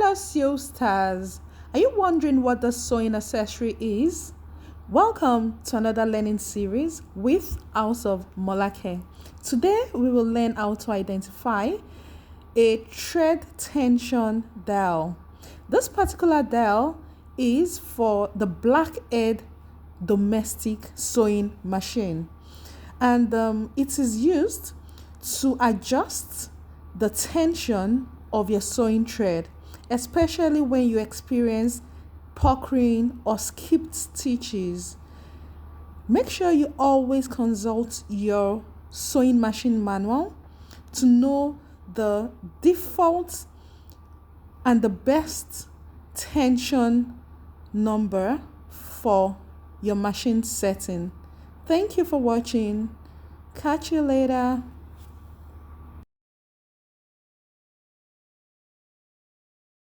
Hello, Seo Stars. Are you wondering what the sewing accessory is? Welcome to another learning series with House of Molake. Today, we will learn how to identify a thread tension dial. This particular dial is for the blackhead domestic sewing machine, and it is used to adjust the tension of your sewing thread, especially when you experience puckering or skipped stitches. Make sure you always consult your sewing machine manual to know the default and the best tension number for your machine setting. Thank you for watching. Catch you later.